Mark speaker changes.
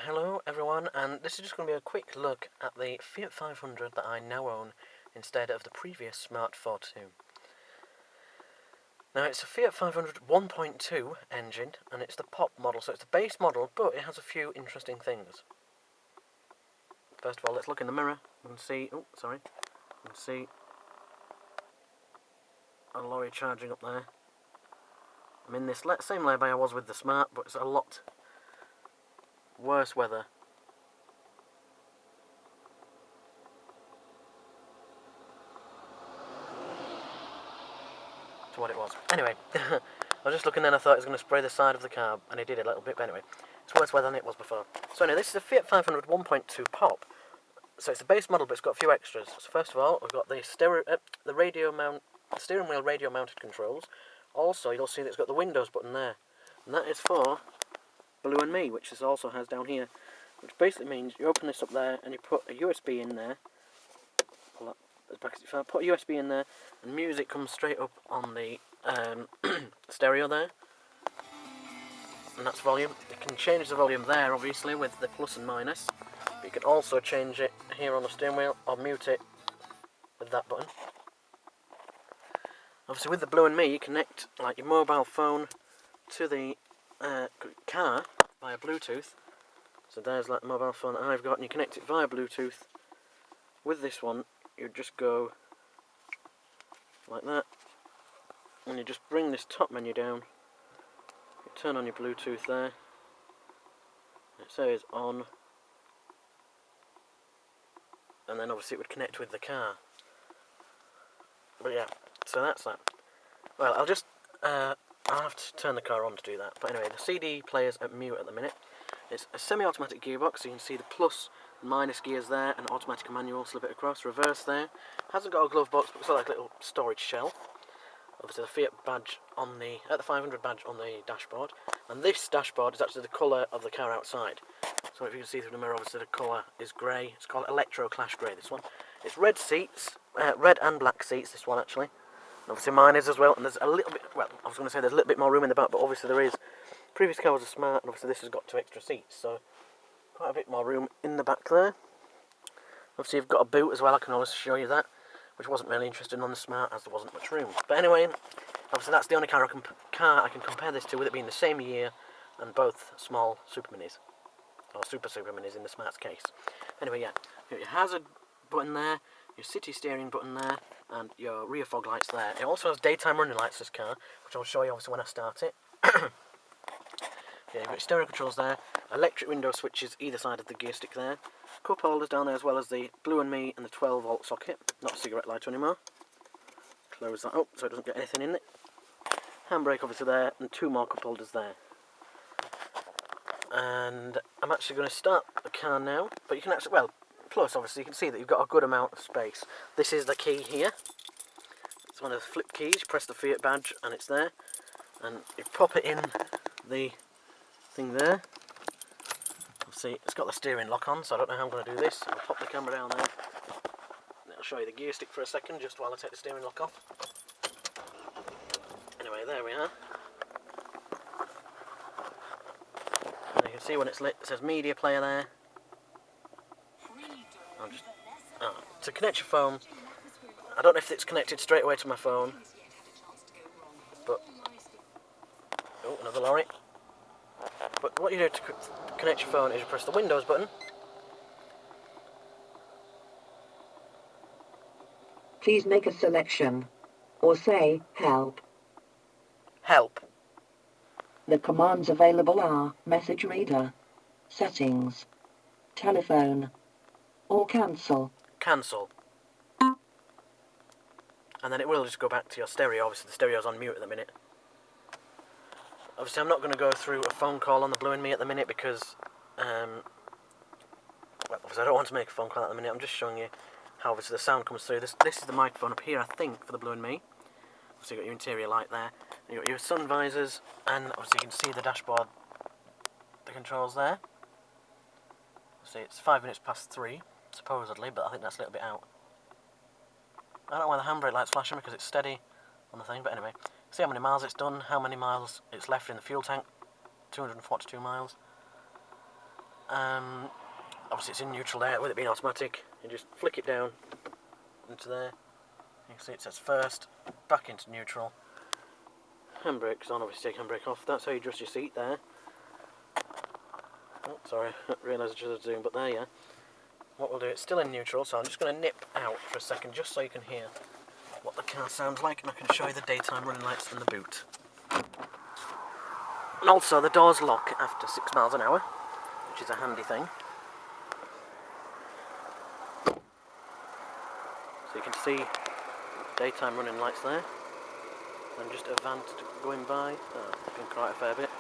Speaker 1: Hello everyone, and this is just going to be a quick look at the Fiat 500 that I now own instead of the previous Smart 42. Now it's a Fiat 500 1.2 engine, and it's the pop model, so it's the base model, but it has a few interesting things. First of all, let's look in the mirror and see, see a lorry charging up there. I'm in this same lay-by I was with the Smart, but it's a lot worse weather. To what it was. Anyway, I was just looking then, I thought it was going to spray the side of the car, and it did a little bit, but anyway, it's worse weather than it was before. So anyway, this is a Fiat 500 1.2 pop. So it's the base model, but it's got a few extras. So first of all, we've got the steering wheel radio mounted controls. Also, you'll see that it's got the Windows button there, and that is for Blue and Me, which this also has down here, which basically means you open this up there and you put a USB in there. Pull that as back as you can. Put a USB in there, and music comes straight up on the stereo there, and that's volume. You can change the volume there, obviously, with the plus and minus. But you can also change it here on the steering wheel, or mute it with that button. Obviously, with the Blue and Me, you connect like your mobile phone to the car via Bluetooth. So there's like the mobile phone that I've got, and you connect it via Bluetooth. With this one, you just go like that, and you just bring this top menu down. You turn on your Bluetooth there. It says on, and then obviously it would connect with the car. But yeah, so that's that. Well, I'll have to turn the car on to do that. But anyway, the CD player's at mute at the minute. It's a semi-automatic gearbox, so you can see the plus and minus gears there, and automatic and manual, slip it across, reverse there. Hasn't got a glove box, but it's got like a little storage shell. Obviously the Fiat badge on the 500 badge on the dashboard, and this dashboard is actually the colour of the car outside. So if you can see through the mirror, obviously the colour is grey. It's called electroclash grey, this one. It's red seats, red and black seats, this one actually. And obviously mine is as well, and there's a little bit, well, I was going to say there's a little bit more room in the back, but obviously there is. Previous car was a Smart, and obviously this has got 2 extra seats, so quite a bit more room in the back there. Obviously you've got a boot as well, I can always show you that, which wasn't really interesting on the Smart as there wasn't much room. But anyway, obviously that's the only car I can compare this to, with it being the same year and both small Super Minis, or Super Minis in the Smart's case. Anyway, yeah, you've got your hazard button there, your city steering button there, and your rear fog lights there. It also has daytime running lights, this car, which I'll show you obviously when I start it. Yeah, you've got your stereo controls there, electric window switches either side of the gear stick there, cup holders down there, as well as the Blue and Me and the 12-volt socket, not a cigarette lighter anymore. Close that up so it doesn't get anything in it. Handbrake obviously there, and 2 more cup holders there. And I'm actually going to start the car now, but you can actually, well, plus obviously you can see that you've got a good amount of space. This is the key here. It's one of the flip keys. You press the Fiat badge and it's there, and you pop it in the thing there. See, it's got the steering lock on, so I don't know how I'm going to do this. I'll pop the camera down there, and I'll show you the gear stick for a second, just while I take the steering lock off. Anyway, there we are. And you can see when it's lit, it says media player there. To connect your phone, I don't know if it's connected straight away to my phone, but, oh, another lorry. But what you do to connect your phone is you press the Windows button.
Speaker 2: Please make a selection, or say help.
Speaker 1: Help.
Speaker 2: The commands available are message reader, settings, telephone, or cancel.
Speaker 1: Cancel. And then it will just go back to your stereo. Obviously the stereo's on mute at the minute. Obviously I'm not going to go through a phone call on the Blue and Me at the minute because, well, obviously I don't want to make a phone call at the minute. I'm just showing you how obviously the sound comes through. This is the microphone up here, I think, for the Blue and Me. So you've got your interior light there, and you've got your sun visors, and obviously you can see the dashboard, the controls there. See, it's 5 minutes past 3, supposedly, but I think that's a little bit out. I don't know why the handbrake light's flashing, because it's steady on the thing, but anyway. See how many miles it's done, how many miles it's left in the fuel tank, 242 miles. Obviously it's in neutral there, with it being automatic. You just flick it down into there. You can see it says first, back into neutral. Handbrake's on, obviously take handbrake off. That's how you adjust your seat there. Oh, sorry, I realised I should have zoomed, but there, yeah. What we'll do, it's still in neutral, so I'm just going to nip out for a second, just so you can hear what the car sounds like, and I can show you the daytime running lights in the boot. And also, the doors lock after 6 miles an hour, which is a handy thing. So you can see daytime running lights there. And just a van going by. Oh, it's been quite a fair bit.